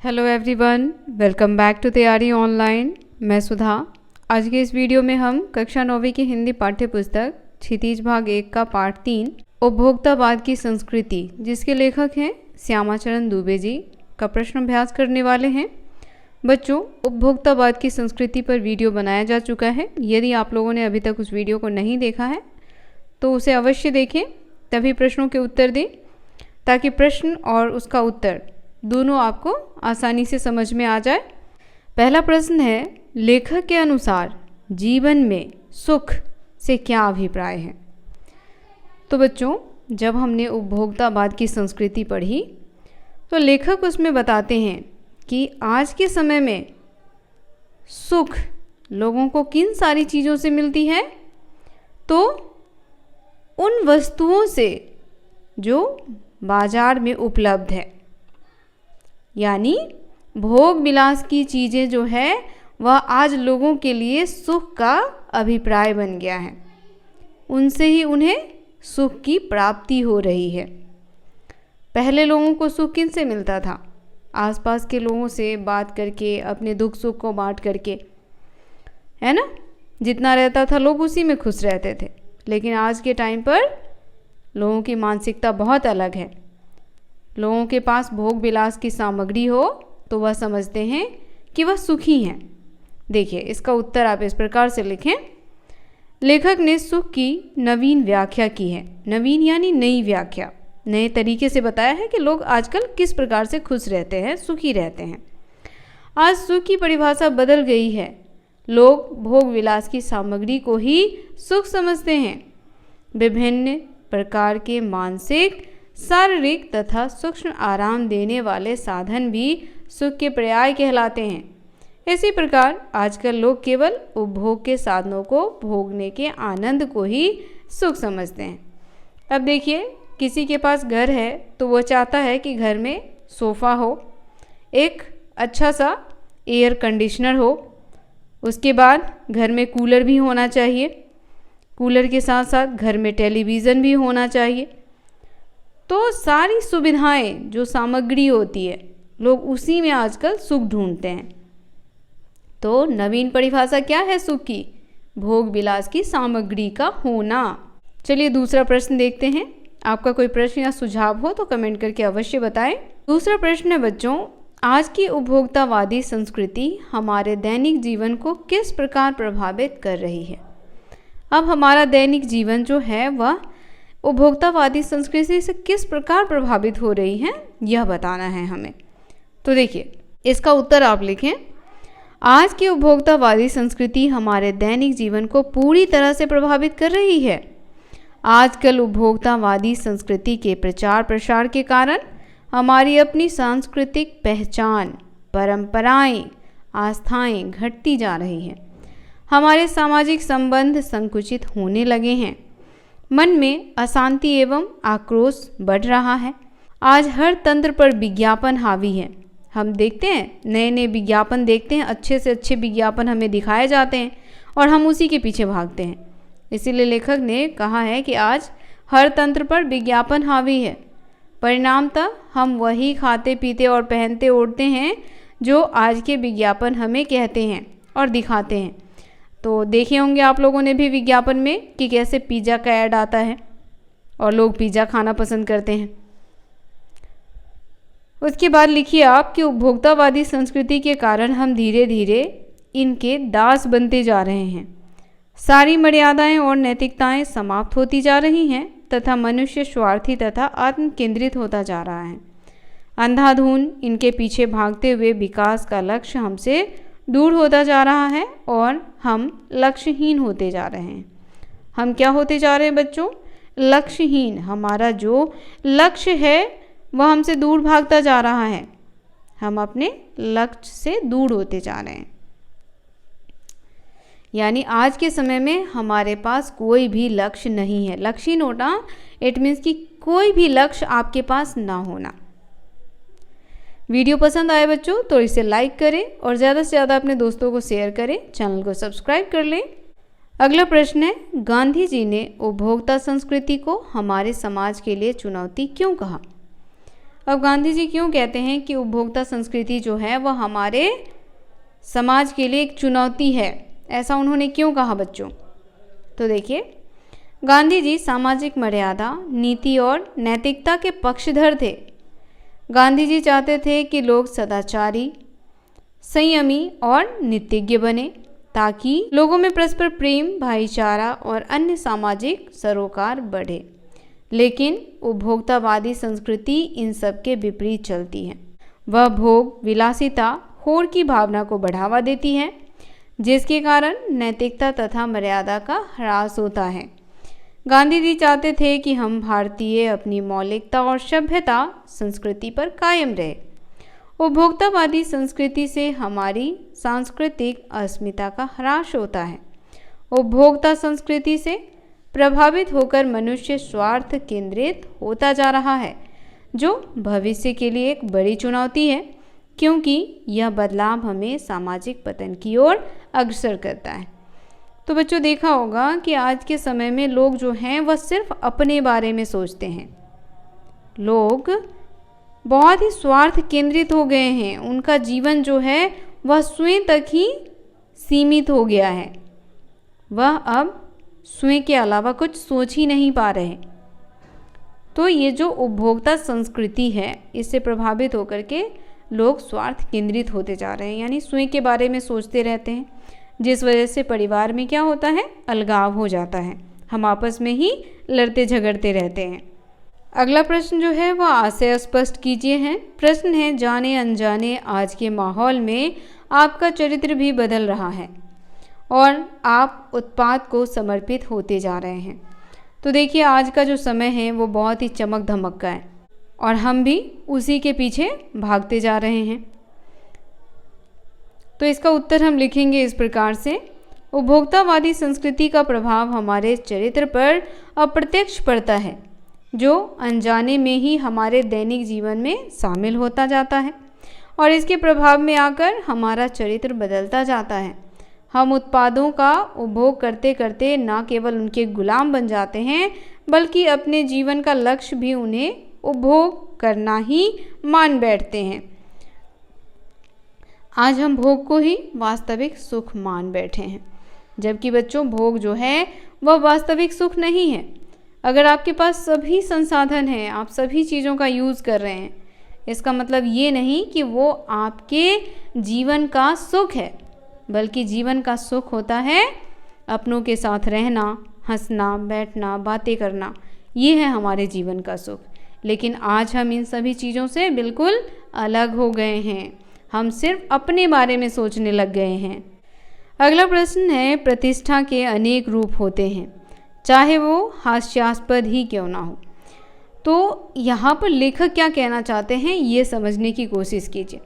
Hello everyone, welcome back to Taiyari online. मैं सुधा। आज के इस वीडियो में हम कक्षा 9वीं की हिंदी पाठ्य पुस्तक क्षितिज भाग 1 का पाठ 3 उपभोक्तावाद की संस्कृति, जिसके लेखक हैं श्यामाचरण दुबे जी, का प्रश्न अभ्यास करने वाले हैं। बच्चों, उपभोक्तावाद की संस्कृति पर वीडियो बनाया जा चुका है। यदि आप लोगों ने अभी तक उस वीडियो को नहीं देखा है तो उसे अवश्य देखें, तभी प्रश्नों के उत्तर दें, ताकि प्रश्न और उसका उत्तर दोनों आपको आसानी से समझ में आ जाए। पहला प्रश्न है, लेखक के अनुसार जीवन में सुख से क्या अभिप्राय है। तो बच्चों, जब हमने उपभोक्तावाद की संस्कृति पढ़ी तो लेखक उसमें बताते हैं कि आज के समय में सुख लोगों को किन सारी चीज़ों से मिलती है। तो उन वस्तुओं से जो बाजार में उपलब्ध है, यानी भोग विलास की चीज़ें जो है वह आज लोगों के लिए सुख का अभिप्राय बन गया है। उनसे ही उन्हें सुख की प्राप्ति हो रही है। पहले लोगों को सुख किन से मिलता था? आसपास के लोगों से बात करके, अपने दुख सुख को बांट करके, है ना। जितना रहता था लोग उसी में खुश रहते थे। लेकिन आज के टाइम पर लोगों की मानसिकता बहुत अलग है। लोगों के पास भोग विलास की सामग्री हो तो वह समझते हैं कि वह सुखी हैं। देखिए, इसका उत्तर आप इस प्रकार से लिखें। लेखक ने सुख की नवीन व्याख्या की है। नवीन यानी नई व्याख्या, नए तरीके से बताया है कि लोग आजकल किस प्रकार से खुश रहते हैं, सुखी रहते हैं। आज सुख की परिभाषा बदल गई है। लोग भोग विलास की सामग्री को ही सुख समझते हैं। विभिन्न प्रकार के मानसिक, शारीरिक तथा सूक्ष्म आराम देने वाले साधन भी सुख के पर्याय कहलाते हैं। इसी प्रकार आजकल लोग केवल उपभोग के साधनों को भोगने के आनंद को ही सुख समझते हैं। अब देखिए, किसी के पास घर है तो वह चाहता है कि घर में सोफ़ा हो, एक अच्छा सा एयर कंडीशनर हो, उसके बाद घर में कूलर भी होना चाहिए, कूलर के साथ साथ घर में टेलीविज़न भी होना चाहिए। तो सारी सुविधाएं, जो सामग्री होती है, लोग उसी में आजकल सुख ढूंढते हैं। तो नवीन परिभाषा क्या है सुख की? भोग विलास की सामग्री का होना। चलिए दूसरा प्रश्न देखते हैं। आपका कोई प्रश्न या सुझाव हो तो कमेंट करके अवश्य बताएं। दूसरा प्रश्न है बच्चों, आज की उपभोक्तावादी संस्कृति हमारे दैनिक जीवन को किस प्रकार प्रभावित कर रही है। अब हमारा दैनिक जीवन जो है वह उपभोक्तावादी संस्कृति से किस प्रकार प्रभावित हो रही है, यह बताना है हमें। तो देखिए, इसका उत्तर आप लिखें। आज की उपभोक्तावादी संस्कृति हमारे दैनिक जीवन को पूरी तरह से प्रभावित कर रही है। आजकल उपभोक्तावादी संस्कृति के प्रचार प्रसार के कारण हमारी अपनी सांस्कृतिक पहचान, परंपराएं, आस्थाएं घटती जा रही हैं। हमारे सामाजिक संबंध संकुचित होने लगे हैं। मन में अशांति एवं आक्रोश बढ़ रहा है। आज हर तंत्र पर विज्ञापन हावी है। हम देखते हैं, नए नए विज्ञापन देखते हैं, अच्छे से अच्छे विज्ञापन हमें दिखाए जाते हैं और हम उसी के पीछे भागते हैं। इसीलिए लेखक ने कहा है कि आज हर तंत्र पर विज्ञापन हावी है। परिणामतः हम वही खाते पीते और पहनते ओढ़ते हैं जो आज के विज्ञापन हमें कहते हैं और दिखाते हैं। तो देखे होंगे आप लोगों ने भी विज्ञापन में कि कैसे पिज़्ज़ा का ऐड आता है और लोग पिज़्ज़ा खाना पसंद करते हैं। उसके बाद लिखिए आप कि उपभोक्तावादी संस्कृति के कारण हम धीरे धीरे इनके दास बनते जा रहे हैं। सारी मर्यादाएं और नैतिकताएं समाप्त होती जा रही हैं तथा मनुष्य स्वार्थी तथा आत्म केंद्रित होता जा रहा है। अंधाधुन इनके पीछे भागते हुए विकास का लक्ष्य हमसे दूर होता जा रहा है और हम लक्ष्यहीन होते जा रहे हैं। हम क्या होते जा रहे हैं बच्चों? लक्ष्यहीन। हमारा जो लक्ष्य है वह हमसे दूर भागता जा रहा है। हम अपने लक्ष्य से दूर होते जा रहे हैं। यानी आज के समय में हमारे पास कोई भी लक्ष्य नहीं है। लक्ष्यहीन होना इट मीन्स कि कोई भी लक्ष्य आपके पास ना होना। वीडियो पसंद आए बच्चों तो इसे लाइक करें और ज़्यादा से ज़्यादा अपने दोस्तों को शेयर करें, चैनल को सब्सक्राइब कर लें। अगला प्रश्न है, गांधी जी ने उपभोक्ता संस्कृति को हमारे समाज के लिए चुनौती क्यों कहा। अब गांधी जी क्यों कहते हैं कि उपभोक्ता संस्कृति जो है वह हमारे समाज के लिए एक चुनौती है, ऐसा उन्होंने क्यों कहा बच्चों? तो देखिए, गांधी जी सामाजिक मर्यादा, नीति और नैतिकता के पक्षधर थे। गांधी जी चाहते थे कि लोग सदाचारी, संयमी और नीतिज्ञ बने, ताकि लोगों में परस्पर प्रेम, भाईचारा और अन्य सामाजिक सरोकार बढ़े। लेकिन उपभोक्तावादी संस्कृति इन सब के विपरीत चलती है। वह भोग, विलासिता, होड़ की भावना को बढ़ावा देती है, जिसके कारण नैतिकता तथा मर्यादा का ह्रास होता है। गांधी जी चाहते थे कि हम भारतीय अपनी मौलिकता और सभ्यता संस्कृति पर कायम रहे। उपभोक्तावादी संस्कृति से हमारी सांस्कृतिक अस्मिता का ह्रास होता है। उपभोक्ता संस्कृति से प्रभावित होकर मनुष्य स्वार्थ केंद्रित होता जा रहा है, जो भविष्य के लिए एक बड़ी चुनौती है, क्योंकि यह बदलाव हमें सामाजिक पतन की ओर अग्रसर करता है। तो बच्चों, देखा होगा कि आज के समय में लोग जो हैं वह सिर्फ अपने बारे में सोचते हैं। लोग बहुत ही स्वार्थ केंद्रित हो गए हैं। उनका जीवन जो है वह स्वयं तक ही सीमित हो गया है। वह अब स्वयं के अलावा कुछ सोच ही नहीं पा रहे। तो ये जो उपभोक्ता संस्कृति है, इससे प्रभावित होकर के लोग स्वार्थ केंद्रित होते जा रहे हैं, यानी स्वयं के बारे में सोचते रहते हैं, जिस वजह से परिवार में क्या होता है, अलगाव हो जाता है। हम आपस में ही लड़ते झगड़ते रहते हैं। अगला प्रश्न जो है वह आशय स्पष्ट कीजिए है। प्रश्न है, जाने अनजाने आज के माहौल में आपका चरित्र भी बदल रहा है और आप उत्पाद को समर्पित होते जा रहे हैं। तो देखिए, आज का जो समय है वो बहुत ही चमक धमक का है और हम भी उसी के पीछे भागते जा रहे हैं। तो इसका उत्तर हम लिखेंगे इस प्रकार से, उपभोक्तावादी संस्कृति का प्रभाव हमारे चरित्र पर अप्रत्यक्ष पड़ता है, जो अनजाने में ही हमारे दैनिक जीवन में शामिल होता जाता है और इसके प्रभाव में आकर हमारा चरित्र बदलता जाता है। हम उत्पादों का उपभोग करते करते न केवल उनके गुलाम बन जाते हैं, बल्कि अपने जीवन का लक्ष्य भी उन्हें उपभोग करना ही मान बैठते हैं। आज हम भोग को ही वास्तविक सुख मान बैठे हैं, जबकि बच्चों भोग जो है वह वास्तविक सुख नहीं है। अगर आपके पास सभी संसाधन हैं, आप सभी चीज़ों का यूज़ कर रहे हैं, इसका मतलब ये नहीं कि वो आपके जीवन का सुख है, बल्कि जीवन का सुख होता है अपनों के साथ रहना, हंसना, बैठना, बातें करना, ये है हमारे जीवन का सुख। लेकिन आज हम इन सभी चीज़ों से बिल्कुल अलग हो गए हैं। हम सिर्फ अपने बारे में सोचने लग गए हैं। अगला प्रश्न है, प्रतिष्ठा के अनेक रूप होते हैं, चाहे वो हास्यास्पद ही क्यों ना हो। तो यहाँ पर लेखक क्या कहना चाहते हैं, ये समझने की कोशिश कीजिए।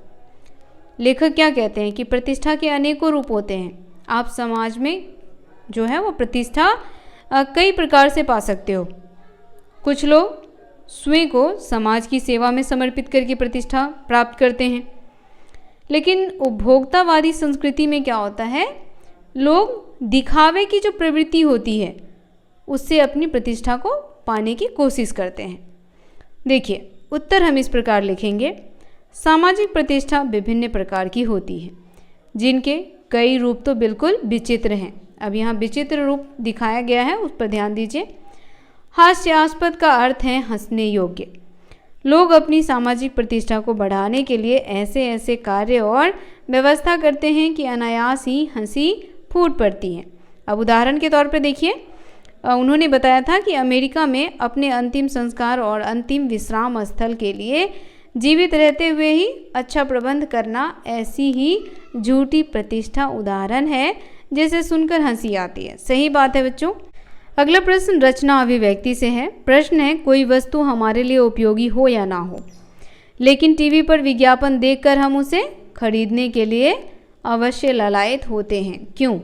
लेखक क्या कहते हैं कि प्रतिष्ठा के अनेकों रूप होते हैं। आप समाज में जो है वो प्रतिष्ठा कई प्रकार से पा सकते हो। कुछ लोग स्वयं को समाज की सेवा में समर्पित करके प्रतिष्ठा प्राप्त करते हैं, लेकिन उपभोक्तावादी संस्कृति में क्या होता है, लोग दिखावे की जो प्रवृत्ति होती है उससे अपनी प्रतिष्ठा को पाने की कोशिश करते हैं। देखिए, उत्तर हम इस प्रकार लिखेंगे, सामाजिक प्रतिष्ठा विभिन्न प्रकार की होती है, जिनके कई रूप तो बिल्कुल विचित्र हैं। अब यहाँ विचित्र रूप दिखाया गया है, उस पर ध्यान दीजिए। हास्यास्पद का अर्थ है हंसने योग्य। लोग अपनी सामाजिक प्रतिष्ठा को बढ़ाने के लिए ऐसे ऐसे कार्य और व्यवस्था करते हैं कि अनायास ही हंसी फूट पड़ती है। अब उदाहरण के तौर पर देखिए, उन्होंने बताया था कि अमेरिका में अपने अंतिम संस्कार और अंतिम विश्राम स्थल के लिए जीवित रहते हुए ही अच्छा प्रबंध करना ऐसी ही झूठी प्रतिष्ठा उदाहरण है जिसे सुनकर हंसी आती है। सही बात है बच्चों। अगला प्रश्न रचना अभिव्यक्ति से है। प्रश्न है, कोई वस्तु हमारे लिए उपयोगी हो या ना हो, लेकिन टीवी पर विज्ञापन देखकर हम उसे खरीदने के लिए अवश्य ललायत होते हैं, क्यों?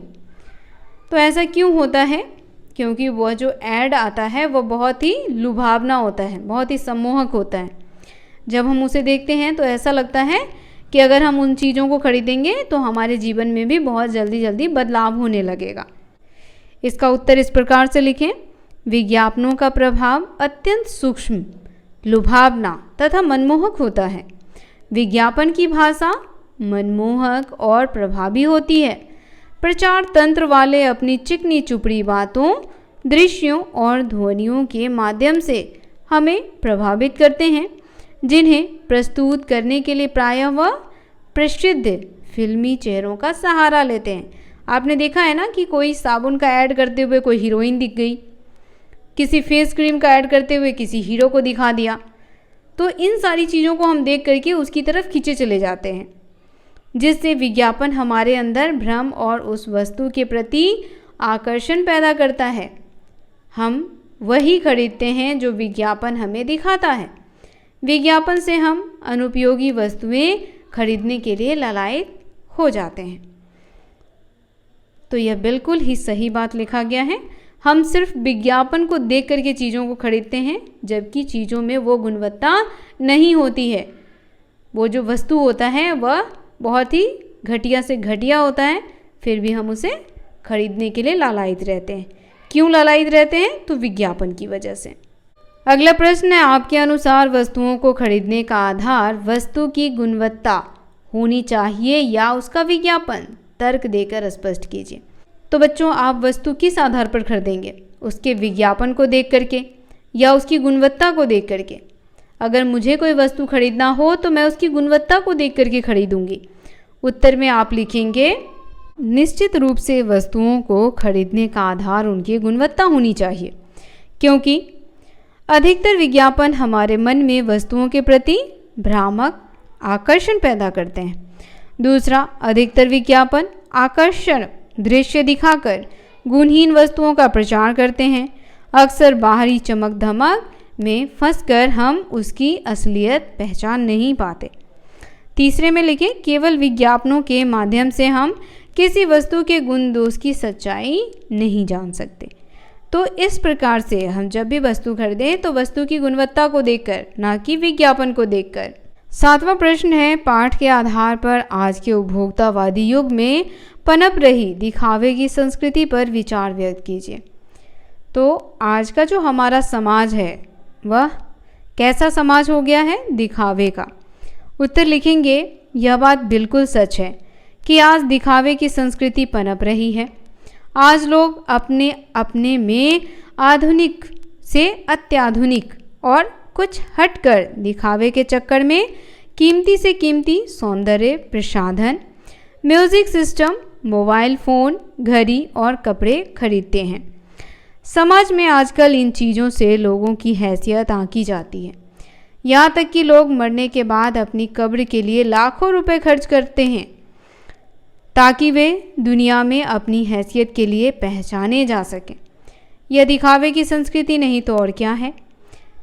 तो ऐसा क्यों होता है? क्योंकि वह जो ऐड आता है वह बहुत ही लुभावना होता है, बहुत ही सम्मोहक होता है। जब हम उसे देखते हैं तो ऐसा लगता है कि अगर हम उन चीज़ों को खरीदेंगे तो हमारे जीवन में भी बहुत जल्दी जल्दी बदलाव होने लगेगा। इसका उत्तर इस प्रकार से लिखें, विज्ञापनों का प्रभाव अत्यंत सूक्ष्म लुभावना तथा मनमोहक होता है। विज्ञापन की भाषा मनमोहक और प्रभावी होती है। प्रचार तंत्र वाले अपनी चिकनी चुपड़ी बातों, दृश्यों और ध्वनियों के माध्यम से हमें प्रभावित करते हैं, जिन्हें प्रस्तुत करने के लिए प्रायः वह प्रसिद्ध फिल्मी चेहरों का सहारा लेते हैं। आपने देखा है ना कि कोई साबुन का ऐड करते हुए कोई हीरोइन दिख गई, किसी फेस क्रीम का ऐड करते हुए किसी हीरो को दिखा दिया, तो इन सारी चीज़ों को हम देख करके उसकी तरफ खींचे चले जाते हैं, जिससे विज्ञापन हमारे अंदर भ्रम और उस वस्तु के प्रति आकर्षण पैदा करता है। हम वही खरीदते हैं जो विज्ञापन हमें दिखाता है। विज्ञापन से हम अनुपयोगी वस्तुएं खरीदने के लिए लालायित हो जाते हैं। तो यह बिल्कुल ही सही बात लिखा गया है। हम सिर्फ विज्ञापन को देख करके चीज़ों को खरीदते हैं, जबकि चीज़ों में वो गुणवत्ता नहीं होती है। वो जो वस्तु होता है वह बहुत ही घटिया से घटिया होता है, फिर भी हम उसे खरीदने के लिए लालायित रहते हैं। क्यों लालायित रहते हैं? तो विज्ञापन की वजह से। अगला प्रश्न है, आपके अनुसार वस्तुओं को खरीदने का आधार वस्तु की गुणवत्ता होनी चाहिए या उसका विज्ञापन? तर्क देकर स्पष्ट कीजिए। तो बच्चों, आप वस्तु किस आधार पर खरीदेंगे? उसके विज्ञापन को देख करके या उसकी गुणवत्ता को देख करके? अगर मुझे कोई वस्तु खरीदना हो तो मैं उसकी गुणवत्ता को देख करके खरीदूंगी। उत्तर में आप लिखेंगे, निश्चित रूप से वस्तुओं को खरीदने का आधार उनकी गुणवत्ता होनी चाहिए, क्योंकि अधिकतर विज्ञापन हमारे मन में वस्तुओं के प्रति भ्रामक आकर्षण पैदा करते हैं। दूसरा, अधिकतर विज्ञापन आकर्षण दृश्य दिखाकर गुणहीन वस्तुओं का प्रचार करते हैं। अक्सर बाहरी चमक धमक में फंसकर हम उसकी असलियत पहचान नहीं पाते। तीसरे में लिखे, केवल विज्ञापनों के माध्यम से हम किसी वस्तु के गुण दोष की सच्चाई नहीं जान सकते। तो इस प्रकार से हम जब भी वस्तु खरीदें तो वस्तु की गुणवत्ता को देखकर, ना कि विज्ञापन को देखकर। सातवां प्रश्न है, पाठ के आधार पर आज के उपभोक्तावादी युग में पनप रही दिखावे की संस्कृति पर विचार व्यक्त कीजिए। तो आज का जो हमारा समाज है वह कैसा समाज हो गया है? दिखावे का। उत्तर लिखेंगे, यह बात बिल्कुल सच है कि आज दिखावे की संस्कृति पनप रही है। आज लोग अपने अपने में आधुनिक से अत्याधुनिक और कुछ हटकर दिखावे के चक्कर में कीमती से कीमती सौंदर्य प्रसाधन, म्यूजिक सिस्टम, मोबाइल फ़ोन, घड़ी और कपड़े खरीदते हैं। समाज में आजकल इन चीज़ों से लोगों की हैसियत आंकी जाती है। यहाँ तक कि लोग मरने के बाद अपनी कब्र के लिए लाखों रुपए खर्च करते हैं ताकि वे दुनिया में अपनी हैसियत के लिए पहचाने जा सकें। यह दिखावे की संस्कृति नहीं तो और क्या है?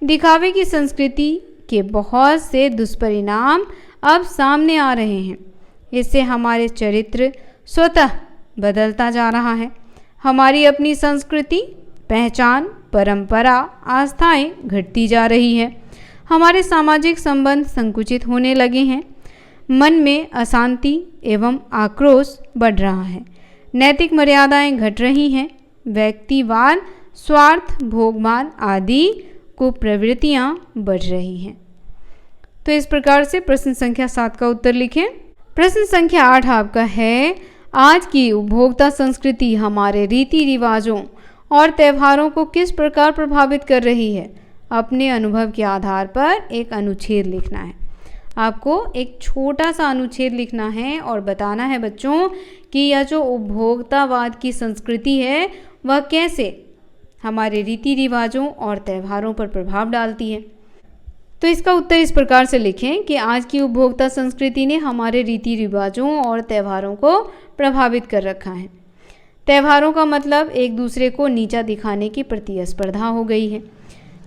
दिखावे की संस्कृति के बहुत से दुष्परिणाम अब सामने आ रहे हैं। इससे हमारे चरित्र स्वतः बदलता जा रहा है। हमारी अपनी संस्कृति, पहचान, परंपरा, आस्थाएं घटती जा रही है। हमारे सामाजिक संबंध संकुचित होने लगे हैं। मन में अशांति एवं आक्रोश बढ़ रहा है। नैतिक मर्यादाएं घट रही हैं। व्यक्तिवाद, स्वार्थ, भोगवाद आदि कुप्रवृत्तियां बढ़ रही हैं। तो इस प्रकार से प्रश्न संख्या 7 का उत्तर लिखें। प्रश्न संख्या 8 आपका है, आज की उपभोक्ता संस्कृति हमारे रीति रिवाजों और त्योहारों को किस प्रकार प्रभावित कर रही है? अपने अनुभव के आधार पर एक अनुच्छेद लिखना है। आपको एक छोटा सा अनुच्छेद लिखना है और बताना है बच्चों कि यह जो उपभोक्तावाद की संस्कृति है वह कैसे हमारे रीति रिवाजों और त्योहारों पर प्रभाव डालती है। तो इसका उत्तर इस प्रकार से लिखें कि आज की उपभोक्ता संस्कृति ने हमारे रीति रिवाजों और त्योहारों को प्रभावित कर रखा है। त्योहारों का मतलब एक दूसरे को नीचा दिखाने की प्रतिस्पर्धा हो गई है।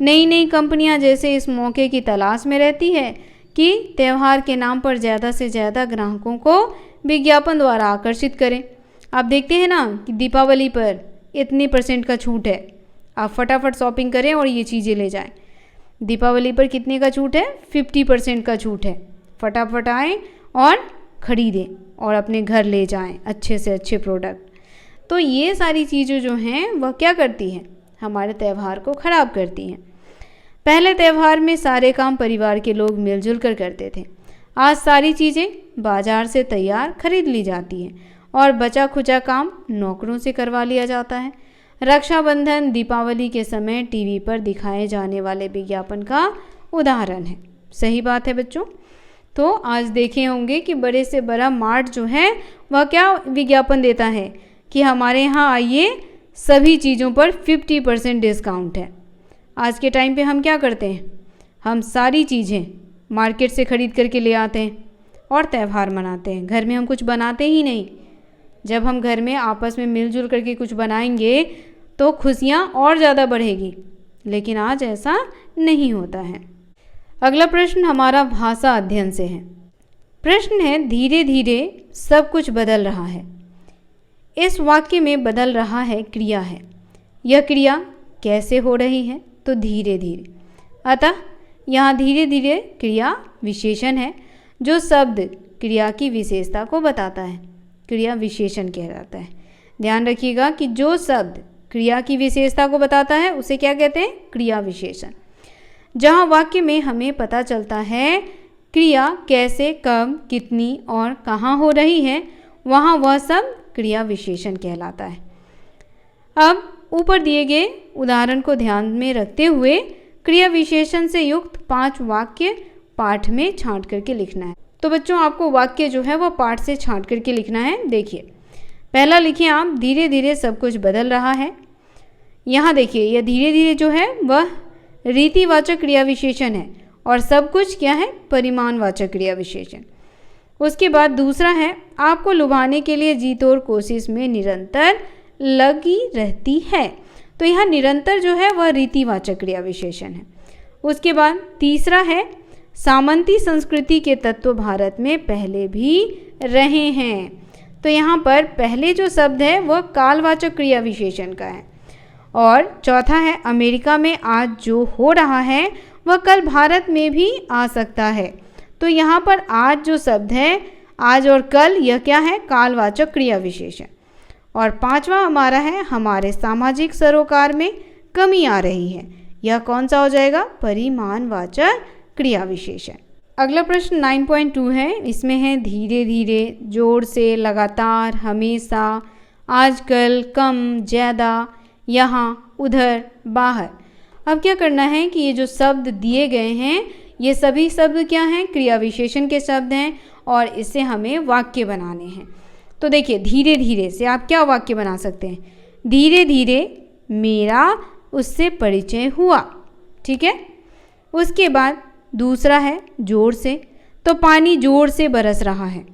नई नई कंपनियां जैसे इस मौके की तलाश में रहती है कि त्यौहार के नाम पर ज़्यादा से ज़्यादा ग्राहकों को विज्ञापन द्वारा आकर्षित करें। आप देखते हैं ना कि दीपावली पर इतनी % का छूट है, आप फटाफट शॉपिंग करें और ये चीज़ें ले जाएं। दीपावली पर कितने का छूट है? 50% का छूट है। फटाफट आएँ और ख़रीदें और अपने घर ले जाएं अच्छे से अच्छे प्रोडक्ट। तो ये सारी चीज़ें जो हैं वह क्या करती हैं? हमारे त्यौहार को ख़राब करती हैं। पहले त्यौहार में सारे काम परिवार के लोग मिलजुल कर करते थे। आज सारी चीज़ें बाजार से तैयार खरीद ली जाती हैं और बचा खुचा काम नौकरों से करवा लिया जाता है। रक्षाबंधन, दीपावली के समय टीवी पर दिखाए जाने वाले विज्ञापन का उदाहरण है। सही बात है बच्चों। तो आज देखे होंगे कि बड़े से बड़ा मार्ट जो है वह क्या विज्ञापन देता है कि हमारे यहाँ आइए, सभी चीज़ों पर 50% डिस्काउंट है। आज के टाइम पे हम क्या करते हैं, हम सारी चीज़ें मार्केट से ख़रीद करके ले आते हैं और त्यौहार मनाते हैं। घर में हम कुछ बनाते ही नहीं। जब हम घर में आपस में मिलजुल करके कुछ बनाएंगे तो खुशियाँ और ज़्यादा बढ़ेगी, लेकिन आज ऐसा नहीं होता है। अगला प्रश्न हमारा भाषा अध्ययन से है। प्रश्न है, धीरे धीरे सब कुछ बदल रहा है। इस वाक्य में बदल रहा है क्रिया है। यह क्रिया कैसे हो रही है, तो धीरे धीरे। अतः यहाँ धीरे धीरे क्रिया विशेषण है जो शब्द क्रिया की विशेषता को बताता है, क्रिया विशेषण कहलाता है। ध्यान रखिएगा कि जो शब्द क्रिया की विशेषता को बताता है उसे क्या कहते हैं, क्रिया विशेषण। जहाँ वाक्य में हमें पता चलता है क्रिया कैसे, कब, कितनी और कहाँ हो रही है, वहाँ वह शब्द क्रिया विशेषण कहलाता है। अब ऊपर दिए गए उदाहरण को ध्यान में रखते हुए क्रिया विशेषण से युक्त 5 वाक्य पाठ में छांट करके लिखना है। तो बच्चों आपको वाक्य जो है वह पाठ से छांट करके लिखना है। देखिए, पहला लिखिए आप, धीरे धीरे सब कुछ बदल रहा है। यहाँ देखिए, यह धीरे धीरे जो है वह रीतिवाचक क्रिया विशेषण है और सब कुछ क्या है, परिमाणवाचक क्रिया विशेषण। उसके बाद दूसरा है, आपको लुभाने के लिए जी तोड़ कोशिश में निरंतर लगी रहती है। तो यहाँ निरंतर जो है वह रीतिवाचक क्रिया विशेषण है। उसके बाद तीसरा है, सामंती संस्कृति के तत्व भारत में पहले भी रहे हैं। तो यहाँ पर पहले जो शब्द है वह कालवाचक क्रिया विशेषण का है। और चौथा है, अमेरिका में आज जो हो रहा है वह कल भारत में भी आ सकता है। तो यहाँ पर आज जो शब्द है, आज और कल, यह क्या है, कालवाचक क्रिया विशेषण। और पांचवा हमारा है, हमारे सामाजिक सरोकार में कमी आ रही है। यह कौन सा हो जाएगा, परिमाणवाचक क्रिया विशेषण। अगला प्रश्न 9.2 है। इसमें है धीरे धीरे, जोर से, लगातार, हमेशा, आजकल, कम, ज़्यादा, यहाँ, उधर, बाहर। अब क्या करना है कि ये जो शब्द दिए गए हैं ये सभी शब्द क्या हैं, क्रिया विशेषण के शब्द हैं और इससे हमें वाक्य बनाने हैं। तो देखिए, धीरे धीरे से आप क्या वाक्य बना सकते हैं, धीरे धीरे मेरा उससे परिचय हुआ। ठीक है। उसके बाद दूसरा है जोर से, तो पानी जोर से बरस रहा है।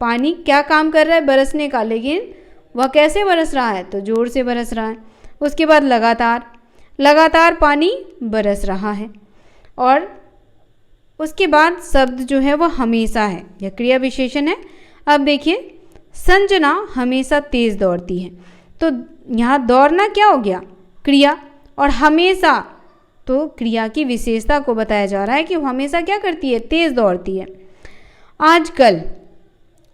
पानी क्या काम कर रहा है, बरसने का, लेकिन वह कैसे बरस रहा है, तो जोर से बरस रहा है। उसके बाद लगातार, लगातार पानी बरस रहा है। और उसके बाद शब्द जो है वह हमेशा है, यह क्रिया विशेषण है। अब देखिए, संजना हमेशा तेज़ दौड़ती है। तो यहाँ दौड़ना क्या हो गया, क्रिया, और हमेशा तो क्रिया की विशेषता को बताया जा रहा है कि वो हमेशा क्या करती है, तेज़ दौड़ती है। आजकल,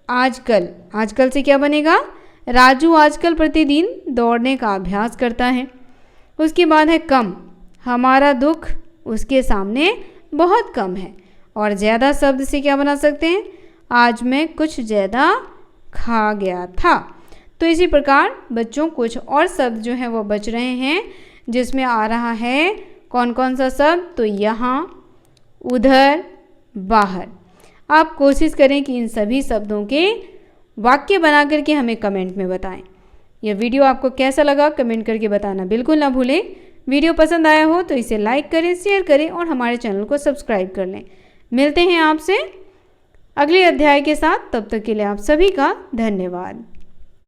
आजकल, आजकल से क्या बनेगा, राजू आजकल प्रतिदिन दौड़ने का अभ्यास करता है। उसके बाद है कम, हमारा दुख उसके सामने बहुत कम है। और ज़्यादा शब्द से क्या बना सकते हैं, आज मैं कुछ ज़्यादा खा गया था। तो इसी प्रकार बच्चों कुछ और शब्द जो हैं वो बच रहे हैं, जिसमें आ रहा है कौन कौन सा शब्द, तो यहाँ, उधर, बाहर। आप कोशिश करें कि इन सभी शब्दों के वाक्य बना करके हमें कमेंट में बताएं। यह वीडियो आपको कैसा लगा कमेंट करके बताना बिल्कुल ना भूलें। वीडियो पसंद आया हो तो इसे लाइक करें, शेयर करें और हमारे चैनल को सब्सक्राइब कर लें। मिलते हैं आपसे अगले अध्याय के साथ, तब तक के लिए आप सभी का धन्यवाद।